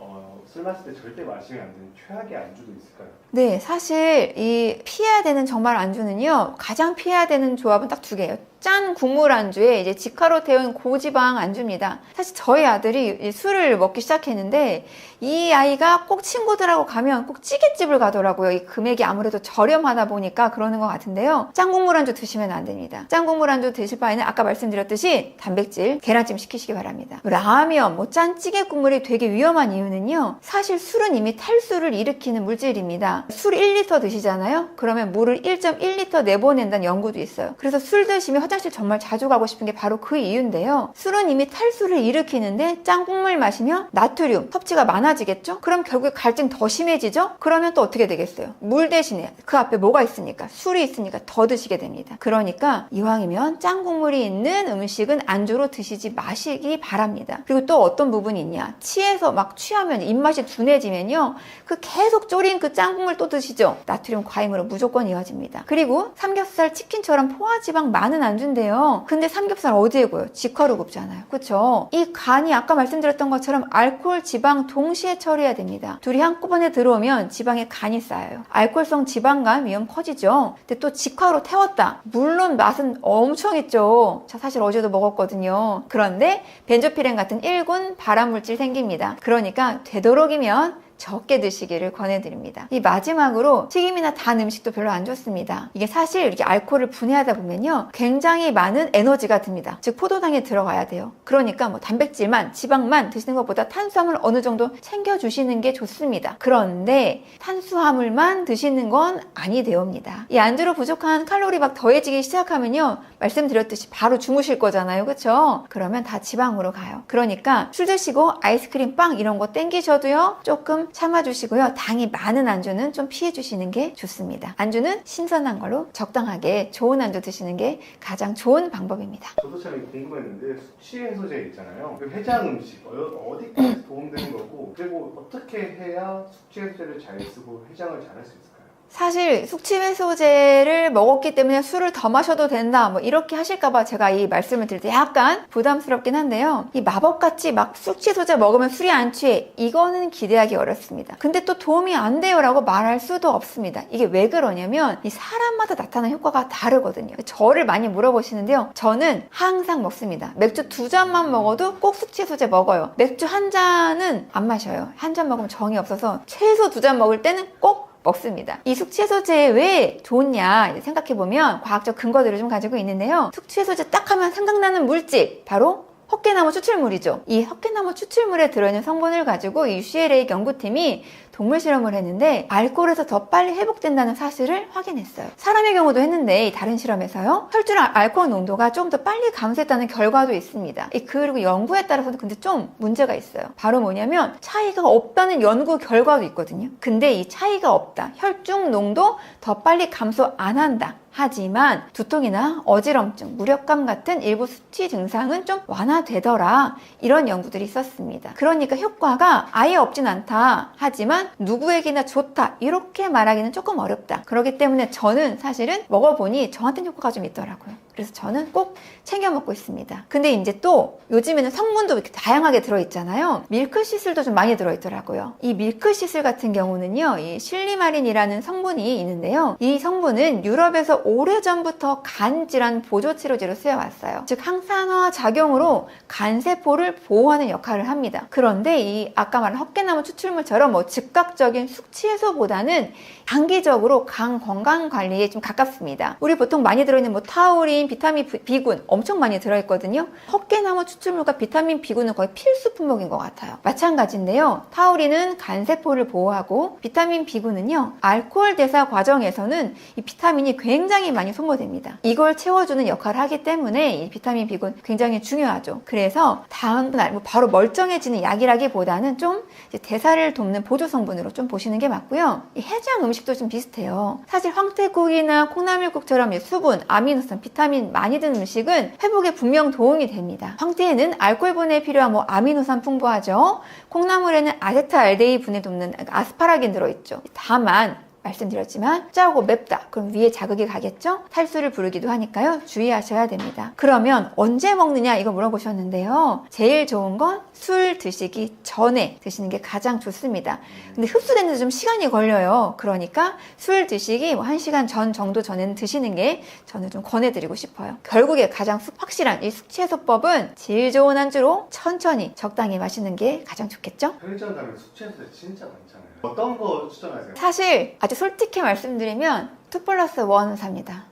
술 마실 때 절대 마시면 안 되는 최악의 안주도 있을까요? 네, 사실 이 피해야 되는 정말 안주는요, 가장 피해야 되는 조합은 딱 두 개예요. 짠 국물 안주에 이제 직화로 태운 고지방 안주입니다. 사실 저희 아들이 술을 먹기 시작했는데 이 아이가 꼭 친구들하고 가면 꼭 찌개집을 가더라고요. 이 금액이 아무래도 저렴하다 보니까 그러는 것 같은데요. 짠 국물 안주 드시면 안 됩니다. 짠 국물 안주 드실 바에는 아까 말씀드렸듯이 단백질, 계란찜 시키시기 바랍니다. 라면, 짠 찌개 국물이 되게 위험한 이유는요, 사실 술은 이미 탈수를 일으키는 물질입니다. 술 1리터 드시잖아요? 그러면 물을 1.1리터 내보낸다는 연구도 있어요. 그래서 술 드시면 화장실 정말 자주 가고 싶은 게 바로 그 이유인데요. 술은 이미 탈수를 일으키는데 짠 국물 마시면 나트륨 섭취가 많아지겠죠? 그럼 결국에 갈증 더 심해지죠? 그러면 또 어떻게 되겠어요? 물 대신에 그 앞에 뭐가 있으니까, 술이 있으니까 더 드시게 됩니다. 그러니까 이왕이면 짠 국물이 있는 음식은 안주로 드시지 마시기 바랍니다. 그리고 또 어떤 부분이 있냐? 취해서 막 취하면 입맛이 둔해지면요, 그 계속 졸인 그 짠 국물 또 드시죠? 나트륨 과잉으로 무조건 이어집니다. 그리고 삼겹살, 치킨처럼 포화지방 많은 안주인데요, 근데 삼겹살 어디에 구워요? 직화로 굽잖아요. 그쵸? 이 간이 아까 말씀드렸던 것처럼 알코올, 지방 동시에 처리해야 됩니다. 둘이 한꺼번에 들어오면 지방에 간이 쌓여요. 알코올성 지방간 위험 커지죠. 근데 또 직화로 태웠다. 물론 맛은 엄청 있죠. 저 사실 어제도 먹었거든요. 그런데 벤조피렌 같은 1군 발암물질 생깁니다. 그러니까 되도록이면 적게 드시기를 권해드립니다. 이 마지막으로 튀김이나 단 음식도 별로 안 좋습니다. 이게 사실 이렇게 알코올을 분해하다 보면요, 굉장히 많은 에너지가 듭니다. 즉 포도당에 들어가야 돼요. 그러니까 단백질만, 지방만 드시는 것보다 탄수화물 어느 정도 챙겨주시는 게 좋습니다. 그런데 탄수화물만 드시는 건 아니되옵니다. 이 안주로 부족한 칼로리 막 더해지기 시작하면요, 말씀드렸듯이 바로 주무실 거잖아요. 그쵸? 그러면 다 지방으로 가요. 그러니까 술 드시고 아이스크림, 빵 이런 거 땡기셔도요, 조금 참아주시고요. 당이 많은 안주는 좀 피해주시는 게 좋습니다. 안주는 신선한 걸로 적당하게 좋은 안주 드시는 게 가장 좋은 방법입니다. 저도 참 궁금했는데, 숙취 해소제 있잖아요. 그 해장 음식 어디까지 도움되는 거고, 그리고 어떻게 해야 숙취 해소제를 잘 쓰고 해장을 잘 할 수 있을까요? 사실 숙취해소제를 먹었기 때문에 술을 더 마셔도 된다 이렇게 하실까봐 제가 이 말씀을 드릴 때 약간 부담스럽긴 한데요, 이 마법같이 막 숙취해소제 먹으면 술이 안 취해, 이거는 기대하기 어렵습니다. 근데 또 도움이 안 돼요 라고 말할 수도 없습니다. 이게 왜 그러냐면 이 사람마다 나타나는 효과가 다르거든요. 저를 많이 물어보시는데요, 저는 항상 먹습니다. 맥주 2잔만 먹어도 꼭 숙취해소제 먹어요. 맥주 1잔은 안 마셔요. 1잔 먹으면 정이 없어서 최소 2잔 먹을 때는 꼭 먹습니다. 이 숙취해소제 왜 좋냐 생각해보면 과학적 근거들을 좀 가지고 있는데요, 숙취해소제 딱 하면 생각나는 물질, 바로 헛개나무 추출물이죠. 이 헛개나무 추출물에 들어있는 성분을 가지고 이 UCLA 연구팀이 동물 실험을 했는데 알코올에서 더 빨리 회복된다는 사실을 확인했어요. 사람의 경우도 했는데 다른 실험에서요, 혈중 알코올 농도가 좀 더 빨리 감소했다는 결과도 있습니다. 그리고 연구에 따라서도 근데 좀 문제가 있어요. 바로 뭐냐면 차이가 없다는 연구 결과도 있거든요. 근데 이 차이가 없다, 혈중 농도 더 빨리 감소 안 한다, 하지만 두통이나 어지럼증, 무력감 같은 일부 수치 증상은 좀 완화되더라, 이런 연구들이 있었습니다. 그러니까 효과가 아예 없진 않다, 하지만 누구에게나 좋다, 이렇게 말하기는 조금 어렵다. 그렇기 때문에 저는 사실은 먹어보니 저한테는 효과가 좀 있더라고요. 그래서 저는 꼭 챙겨 먹고 있습니다. 근데 이제 또 요즘에는 성분도 이렇게 다양하게 들어있잖아요. 밀크시슬도 좀 많이 들어있더라고요. 이 밀크시슬 같은 경우는요, 이 실리마린이라는 성분이 있는데요. 이 성분은 유럽에서 오래전부터 간 질환 보조 치료제로 쓰여왔어요. 즉 항산화 작용으로 간세포를 보호하는 역할을 합니다. 그런데 이 아까 말한 헛개나무 추출물처럼 뭐 즉각적인 숙취 해소보다는 단기적으로 간 건강 관리에 좀 가깝습니다. 우리 보통 많이 들어있는 뭐 타우린, 비타민 B군 엄청 많이 들어있거든요. 헛개나무 추출물과 비타민 B군은 거의 필수 품목인 것 같아요. 마찬가지인데요. 타우린은 간세포를 보호하고 비타민 B군은요, 알코올 대사 과정에서는 이 비타민이 굉장히 많이 소모됩니다. 이걸 채워주는 역할을 하기 때문에 이 비타민 B군 굉장히 중요하죠. 그래서 다음날 뭐 바로 멀쩡해지는 약이라기보다는 좀 이제 대사를 돕는 보조 성분으로 좀 보시는 게 맞고요. 이 해장 음식도 좀 비슷해요. 사실 황태국이나 콩나물국처럼 수분, 아미노산, 비타민 많이 든 음식은 회복에 분명 도움이 됩니다. 황태에는 알코올 분해에 필요한 뭐 아미노산 풍부하죠. 콩나물에는 아세트알데히 분해 돕는 아스파라긴 들어있죠. 다만 말씀드렸지만 짜고 맵다. 그럼 위에 자극이 가겠죠? 탈수를 부르기도 하니까요. 주의하셔야 됩니다. 그러면 언제 먹느냐 이거 물어보셨는데요. 제일 좋은 건 술 드시기 전에 드시는 게 가장 좋습니다. 근데 흡수되는데 좀 시간이 걸려요. 그러니까 술 드시기 뭐 1시간 전 정도 전에는 드시는 게 저는 좀 권해드리고 싶어요. 결국에 가장 확실한 이 숙취 해소법은 질 좋은 안주로 천천히 적당히 마시는 게 가장 좋겠죠? 편의점 가면 숙취 해소제 진짜 많잖아요. 어떤 거 추천하세요? 사실 아주 솔직히 말씀드리면 2+1을 삽니다.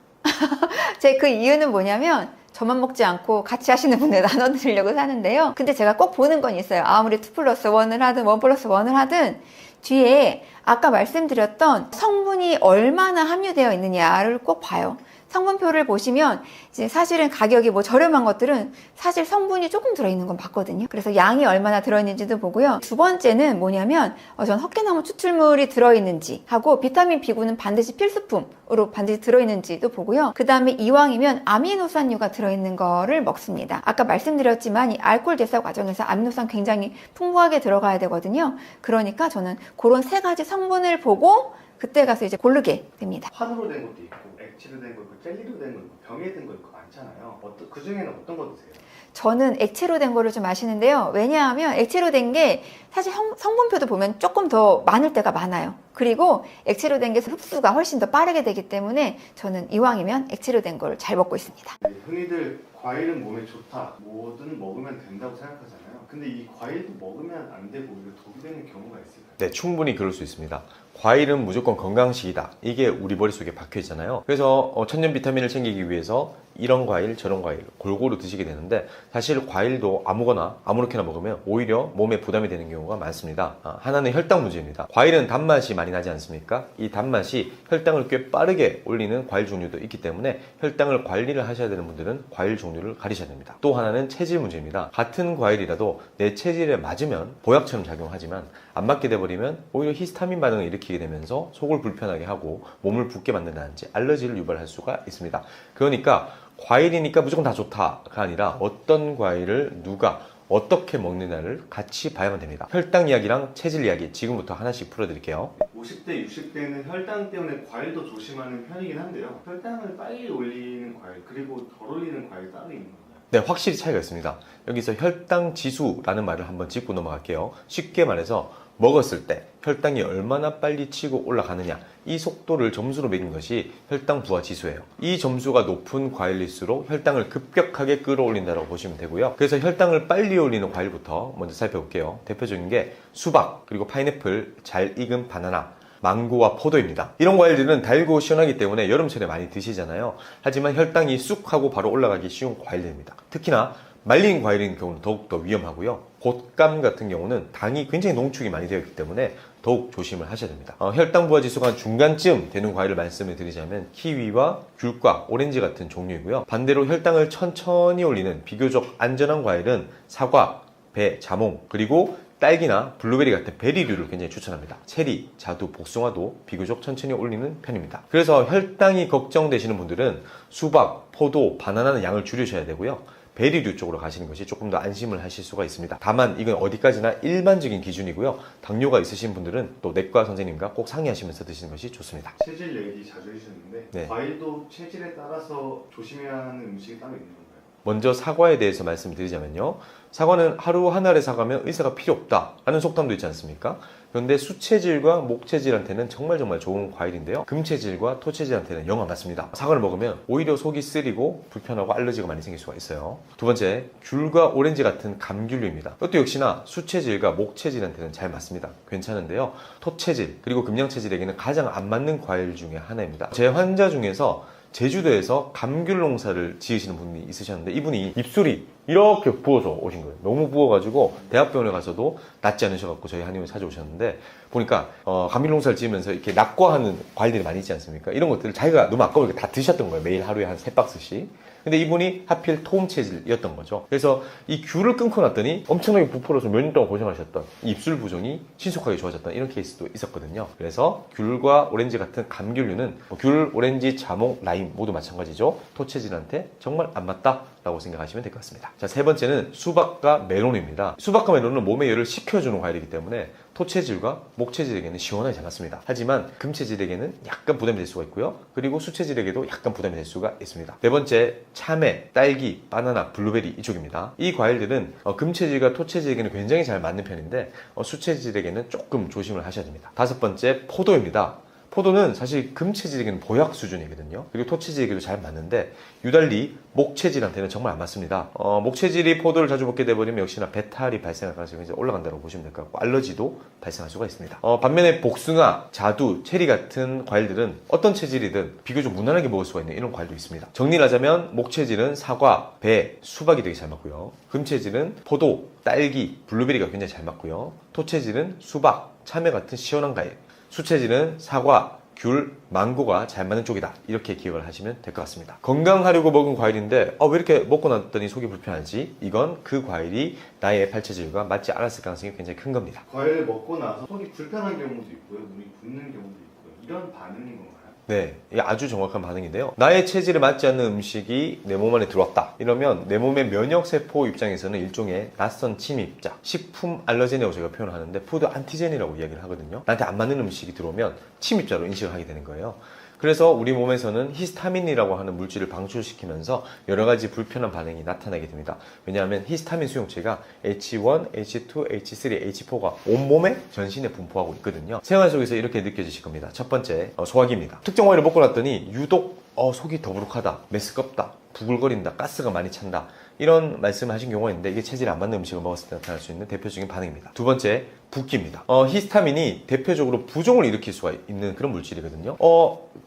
제 그 이유는 뭐냐면 저만 먹지 않고 같이 하시는 분들 나눠드리려고 사는데요. 근데 제가 꼭 보는 건 있어요. 아무리 2+1을 하든 1+1을 하든 뒤에 아까 말씀드렸던 성분이 얼마나 함유되어 있느냐를 꼭 봐요. 성분표를 보시면 이제 사실은 가격이 뭐 저렴한 것들은 사실 성분이 조금 들어있는 건 봤거든요. 그래서 양이 얼마나 들어있는지도 보고요. 두 번째는 뭐냐면 전 헛개나무 추출물이 들어있는지 하고 비타민 B군은 반드시 필수품으로 반드시 들어있는지도 보고요. 그 다음에 이왕이면 아미노산류가 들어있는 거를 먹습니다. 아까 말씀드렸지만 이 알코올 대사 과정에서 아미노산 굉장히 풍부하게 들어가야 되거든요. 그러니까 저는 그런 세 가지 성분을 보고 그때 가서 이제 고르게 됩니다. 환으로 된 것도 있고 액체로 된 거 있고 젤리로 된 거 있고 병에 든 거 있고 많잖아요. 그 중에는 어떤 거 드세요? 저는 액체로 된 거를 좀 마시는데요. 왜냐하면 액체로 된 게 사실 성분표도 보면 조금 더 많을 때가 많아요. 그리고 액체로 된 게 흡수가 훨씬 더 빠르게 되기 때문에 저는 이왕이면 액체로 된 걸 잘 먹고 있습니다. 네, 흔히들 과일은 몸에 좋다, 뭐든 먹으면 된다고 생각하잖아요. 근데 이 과일도 먹으면 안 되고 오히려 독이 되는 경우가 있을까요? 네, 충분히 그럴 수 있습니다. 과일은 무조건 건강식이다. 이게 우리 머릿속에 박혀 있잖아요. 그래서 천연 비타민을 챙기기 위해서 이런 과일 저런 과일 골고루 드시게 되는데 사실 과일도 아무렇게나 먹으면 오히려 몸에 부담이 되는 경우가 많습니다. 하나는 혈당 문제입니다. 과일은 단맛이 많이 나지 않습니까? 이 단맛이 혈당을 꽤 빠르게 올리는 과일 종류도 있기 때문에 혈당을 관리를 하셔야 되는 분들은 과일 종류를 가리셔야 됩니다. 또 하나는 체질 문제입니다. 같은 과일이라도 내 체질에 맞으면 보약처럼 작용하지만 안 맞게 돼버리면 오히려 히스타민 반응을 일으키게 되면서 속을 불편하게 하고 몸을 붓게 만든다든지 알러지를 유발할 수가 있습니다. 그러니까 과일이니까 무조건 다 좋다가 아니라 어떤 과일을 누가 어떻게 먹느냐를 같이 봐야만 됩니다. 혈당 이야기랑 체질 이야기 지금부터 하나씩 풀어드릴게요. 50대, 60대는 혈당 때문에 과일도 조심하는 편이긴 한데요. 혈당을 빨리 올리는 과일 그리고 덜 올리는 과일 따로 있는 건가요? 네, 확실히 차이가 있습니다. 여기서 혈당 지수라는 말을 한번 짚고 넘어갈게요. 쉽게 말해서 먹었을 때 혈당이 얼마나 빨리 치고 올라가느냐, 이 속도를 점수로 매긴 것이 혈당 부하 지수예요. 이 점수가 높은 과일일수록 혈당을 급격하게 끌어올린다고 보시면 되고요. 그래서 혈당을 빨리 올리는 과일부터 먼저 살펴볼게요. 대표적인 게 수박, 그리고 파인애플, 잘 익은 바나나, 망고와 포도입니다. 이런 과일들은 달고 시원하기 때문에 여름철에 많이 드시잖아요. 하지만 혈당이 쑥 하고 바로 올라가기 쉬운 과일들입니다. 특히나 말린 과일인 경우는 더욱더 위험하고요. 곶감 같은 경우는 당이 굉장히 농축이 많이 되어 있기 때문에 더욱 조심을 하셔야 됩니다. 혈당 부하 지수가 한 중간쯤 되는 과일을 말씀을 드리자면 키위와 귤과 오렌지 같은 종류이고요. 반대로 혈당을 천천히 올리는 비교적 안전한 과일은 사과, 배, 자몽, 그리고 딸기나 블루베리 같은 베리류를 굉장히 추천합니다. 체리, 자두, 복숭아도 비교적 천천히 올리는 편입니다. 그래서 혈당이 걱정되시는 분들은 수박, 포도, 바나나는 양을 줄이셔야 되고요. 베리류 쪽으로 가시는 것이 조금 더 안심을 하실 수가 있습니다. 다만 이건 어디까지나 일반적인 기준이고요. 당뇨가 있으신 분들은 또 내과 선생님과 꼭 상의하시면서 드시는 것이 좋습니다. 체질 얘기 자주 해주셨는데 네. 과일도 체질에 따라서 조심해야 하는 음식이 따로 있는 건가요? 먼저 사과에 대해서 말씀드리자면요. 사과는 하루 한 알의 사과면 의사가 필요 없다라는 속담도 있지 않습니까? 그런데 수체질과 목체질한테는 정말 좋은 과일인데요. 금체질과 토체질한테는 영 안 맞습니다. 사과를 먹으면 오히려 속이 쓰리고 불편하고 알러지가 많이 생길 수가 있어요. 두 번째, 귤과 오렌지 같은 감귤류입니다. 이것도 역시나 수체질과 목체질한테는 잘 맞습니다. 괜찮은데요. 토체질 그리고 금양체질에게는 가장 안 맞는 과일 중에 하나입니다. 제 환자 중에서 제주도에서 감귤 농사를 지으시는 분이 있으셨는데 이분이 입술이 이렇게 부어서 오신 거예요. 너무 부어가지고 대학병원에 가서도 낫지 않으셔갖고 저희 한의원에 찾아오셨는데 보니까 감귤 농사를 지으면서 이렇게 낙과하는 과일들이 많이 있지 않습니까? 이런 것들을 자기가 너무 아까우니까 다 드셨던 거예요. 매일 하루에 한 3박스씩. 근데 이분이 하필 토음 체질이었던 거죠. 그래서 이 귤을 끊고 났더니 엄청나게 부풀어서 몇 년 동안 고생하셨던 입술 부종이 신속하게 좋아졌던 이런 케이스도 있었거든요. 그래서 귤과 오렌지 같은 감귤류는 귤, 오렌지, 자몽, 라임 모두 마찬가지죠. 토체질한테 정말 안 맞다라고 생각하시면 될 것 같습니다. 자, 세 번째는 수박과 멜론입니다. 수박과 멜론은 몸의 열을 식혀주는 과일이기 때문에 토체질과 목체질에게는 시원하게 잘 맞습니다. 하지만 금체질에게는 약간 부담이 될 수가 있고요. 그리고 수체질에게도 약간 부담이 될 수가 있습니다. 네 번째, 참외, 딸기, 바나나, 블루베리 이쪽입니다. 이 과일들은 금체질과 토체질에게는 굉장히 잘 맞는 편인데 수체질에게는 조금 조심을 하셔야 됩니다. 다섯 번째, 포도입니다. 포도는 사실 금체질에게는 보약 수준이거든요. 그리고 토체질에게도 잘 맞는데 유달리 목체질한테는 정말 안 맞습니다. 목체질이 포도를 자주 먹게 되버리면 역시나 배탈이 발생할 가능성이 굉장히 올라간다고 보시면 될 것 같고 알러지도 발생할 수가 있습니다. 반면에 복숭아, 자두, 체리 같은 과일들은 어떤 체질이든 비교적 무난하게 먹을 수가 있는 이런 과일도 있습니다. 정리를 하자면 목체질은 사과, 배, 수박이 되게 잘 맞고요. 금체질은 포도, 딸기, 블루베리가 굉장히 잘 맞고요. 토체질은 수박, 참외 같은 시원한 과일, 수체질은 사과, 귤, 망고가 잘 맞는 쪽이다. 이렇게 기억을 하시면 될 것 같습니다. 건강하려고 먹은 과일인데 왜 이렇게 먹고 났더니 속이 불편하지? 이건 그 과일이 나의 팔체질과 맞지 않았을 가능성이 굉장히 큰 겁니다. 과일을 먹고 나서 속이 불편한 경우도 있고요. 눈이 붓는 경우도 있고요. 이런 반응인 건가요? 네, 이게 아주 정확한 반응인데요. 나의 체질에 맞지 않는 음식이 내 몸 안에 들어왔다. 이러면 내 몸의 면역세포 입장에서는 일종의 낯선 침입자, 식품 알러젠이라고 제가 표현을 하는데 푸드 안티젠이라고 이야기를 하거든요. 나한테 안 맞는 음식이 들어오면 침입자로 인식을 하게 되는 거예요. 그래서 우리 몸에서는 히스타민이라고 하는 물질을 방출시키면서 여러 가지 불편한 반응이 나타나게 됩니다. 왜냐하면 히스타민 수용체가 H1, H2, H3, H4가 온몸에 전신에 분포하고 있거든요. 생활 속에서 이렇게 느껴지실 겁니다. 첫 번째, 소화기입니다. 특정 과일을 먹고 났더니 유독 속이 더부룩하다, 메스껍다, 부글거린다, 가스가 많이 찬다. 이런 말씀을 하신 경우가 있는데 이게 체질에 안 맞는 음식을 먹었을 때 나타날 수 있는 대표적인 반응입니다. 두 번째, 붓기입니다. 히스타민이 대표적으로 부종을 일으킬 수가 있는 그런 물질이거든요.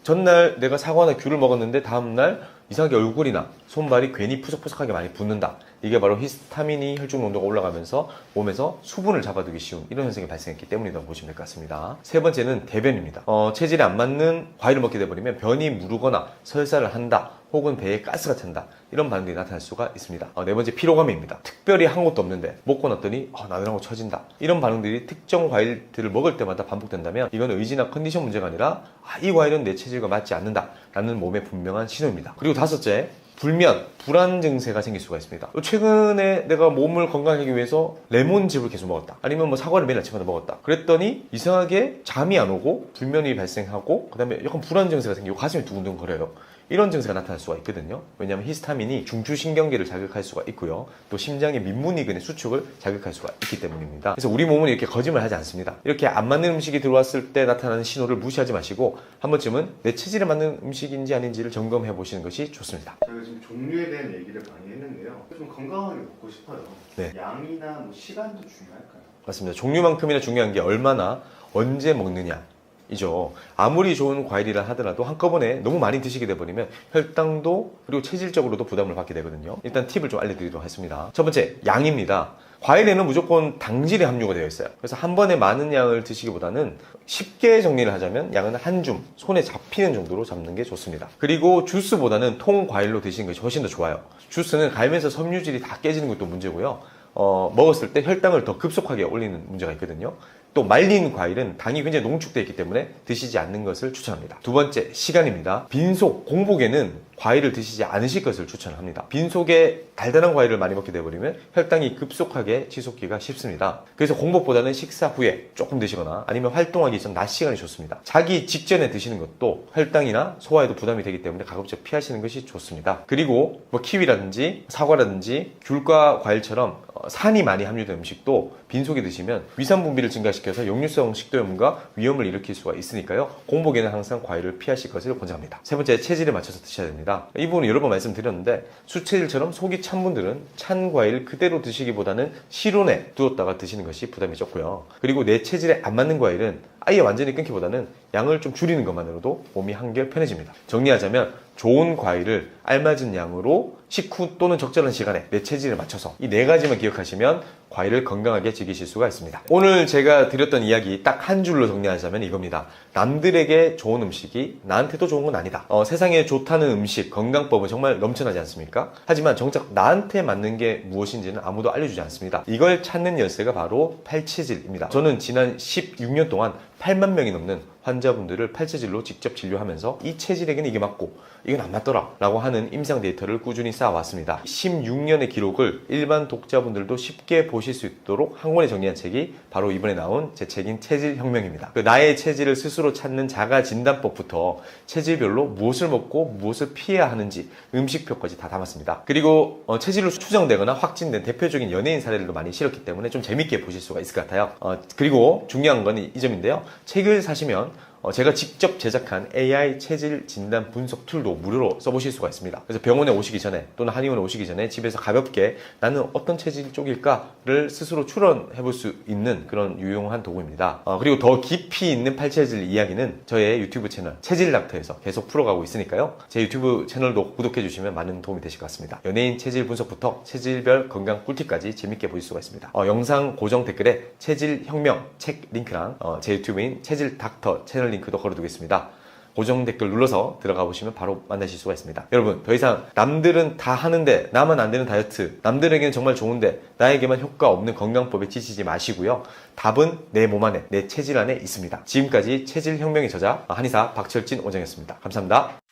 전날 내가 사과나 귤을 먹었는데 다음날 이상하게 얼굴이나 손발이 괜히 푸석푸석하게 많이 붓는다. 이게 바로 히스타민이 혈중 농도가 올라가면서 몸에서 수분을 잡아두기 쉬운 이런 현상이 발생했기 때문이라고 보시면 될 것 같습니다. 세 번째는 대변입니다. 체질에 안 맞는 과일을 먹게 되버리면 변이 무르거나 설사를 한다. 혹은 배에 가스가 찬다. 이런 반응이 나타날 수가 있습니다. 네 번째, 피로감입니다. 특별히 한 것도 없는데 먹고 났더니 나른하고 처진다. 이런 반응들이 특정 과일들을 먹을 때마다 반복된다면 이건 의지나 컨디션 문제가 아니라 이 과일은 내 체질과 맞지 않는다 라는 몸의 분명한 신호입니다. 그리고 다섯째, 불면, 불안 증세가 생길 수가 있습니다. 최근에 내가 몸을 건강하기 위해서 레몬즙을 계속 먹었다. 아니면 사과를 매일 아침마다 먹었다. 그랬더니 이상하게 잠이 안 오고 불면이 발생하고 그 다음에 약간 불안 증세가 생기고 가슴이 두근두근 거려요. 이런 증세가 나타날 수가 있거든요. 왜냐하면 히스타민이 중추신경계를 자극할 수가 있고요. 또 심장의 민문이근의 수축을 자극할 수가 있기 때문입니다. 그래서 우리 몸은 이렇게 거짓말 하지 않습니다. 이렇게 안 맞는 음식이 들어왔을 때 나타나는 신호를 무시하지 마시고 한 번쯤은 내 체질에 맞는 음식인지 아닌지를 점검해 보시는 것이 좋습니다. 저희가 지금 종류에 대한 얘기를 많이 했는데요. 좀 건강하게 먹고 싶어요. 네. 양이나 시간도 중요할까요? 맞습니다. 종류만큼이나 중요한 게 얼마나 언제 먹느냐 이죠. 아무리 좋은 과일이라 하더라도 한꺼번에 너무 많이 드시게 돼버리면 혈당도 그리고 체질적으로도 부담을 받게 되거든요. 일단 팁을 좀 알려드리도록 하겠습니다. 첫 번째, 양입니다. 과일에는 무조건 당질이 함유가 되어 있어요. 그래서 한 번에 많은 양을 드시기보다는 쉽게 정리를 하자면 양은 한 줌, 손에 잡히는 정도로 잡는 게 좋습니다. 그리고 주스보다는 통과일로 드시는 것이 훨씬 더 좋아요. 주스는 갈면서 섬유질이 다 깨지는 것도 문제고요. 먹었을 때 혈당을 더 급속하게 올리는 문제가 있거든요. 또 말린 과일은 당이 굉장히 농축되어 있기 때문에 드시지 않는 것을 추천합니다. 두 번째, 시간입니다. 빈속, 공복에는 과일을 드시지 않으실 것을 추천합니다. 빈속에 달달한 과일을 많이 먹게 되어버리면 혈당이 급속하게 치솟기가 쉽습니다. 그래서 공복보다는 식사 후에 조금 드시거나 아니면 활동하기 전 낮 시간이 좋습니다. 자기 직전에 드시는 것도 혈당이나 소화에도 부담이 되기 때문에 가급적 피하시는 것이 좋습니다. 그리고 뭐 키위라든지 사과라든지 귤과 과일처럼 산이 많이 함유된 음식도 빈속에 드시면 위산 분비를 증가시켜서 역류성 식도염과 위험을 일으킬 수가 있으니까요. 공복에는 항상 과일을 피하실 것을 권장합니다. 세 번째, 체질에 맞춰서 드셔야 됩니다. 이 부분은 여러 번 말씀드렸는데 수체질처럼 속이 찬 분들은 찬 과일 그대로 드시기보다는 실온에 두었다가 드시는 것이 부담이 적고요. 그리고 내 체질에 안 맞는 과일은 아예 완전히 끊기보다는 양을 좀 줄이는 것만으로도 몸이 한결 편해집니다. 정리하자면 좋은 과일을 알맞은 양으로 식후 또는 적절한 시간에 내 체질에 맞춰서 이 네 가지만 기억하시면 과일을 건강하게 즐기실 수가 있습니다. 오늘 제가 드렸던 이야기 딱 한 줄로 정리하자면 이겁니다. 남들에게 좋은 음식이 나한테도 좋은 건 아니다. 세상에 좋다는 음식, 건강법은 정말 넘쳐나지 않습니까? 하지만 정작 나한테 맞는 게 무엇인지는 아무도 알려주지 않습니다. 이걸 찾는 열쇠가 바로 팔체질입니다. 저는 지난 16년 동안 8만 명이 넘는 환자분들을 팔체질로 직접 진료하면서 이 체질에게는 이게 맞고 이건 안 맞더라 라고 하는 임상 데이터를 꾸준히 쌓아왔습니다. 16년의 기록을 일반 독자분들도 쉽게 보실 수 있도록 한 권에 정리한 책이 바로 이번에 나온 제 책인 체질혁명입니다. 나의 체질을 스스로 찾는 자가진단법부터 체질별로 무엇을 먹고 무엇을 피해야 하는지 음식표까지 다 담았습니다. 그리고 체질로 추정되거나 확진된 대표적인 연예인 사례들도 많이 실었기 때문에 좀 재밌게 보실 수가 있을 것 같아요. 그리고 중요한 건 이 점인데요. 책을 사시면 제가 직접 제작한 AI 체질 진단 분석 툴도 무료로 써보실 수가 있습니다. 그래서 병원에 오시기 전에 또는 한의원에 오시기 전에 집에서 가볍게 나는 어떤 체질 쪽일까를 스스로 추론해 볼 수 있는 그런 유용한 도구입니다. 그리고 더 깊이 있는 팔체질 이야기는 저의 유튜브 채널 체질닥터에서 계속 풀어가고 있으니까요. 제 유튜브 채널도 구독해 주시면 많은 도움이 되실 것 같습니다. 연예인 체질 분석부터 체질별 건강 꿀팁까지 재밌게 보실 수가 있습니다. 영상 고정 댓글에 체질혁명 책 링크랑 제 유튜브인 체질닥터 채널 링크도 걸어두겠습니다. 고정 댓글 눌러서 들어가 보시면 바로 만나실 수가 있습니다. 여러분, 더 이상 남들은 다 하는데 나만 안 되는 다이어트, 남들에게는 정말 좋은데 나에게만 효과 없는 건강법에 지치지 마시고요. 답은 내 몸 안에, 내 체질 안에 있습니다. 지금까지 체질혁명의 저자 한의사 박철진 원장이었습니다. 감사합니다.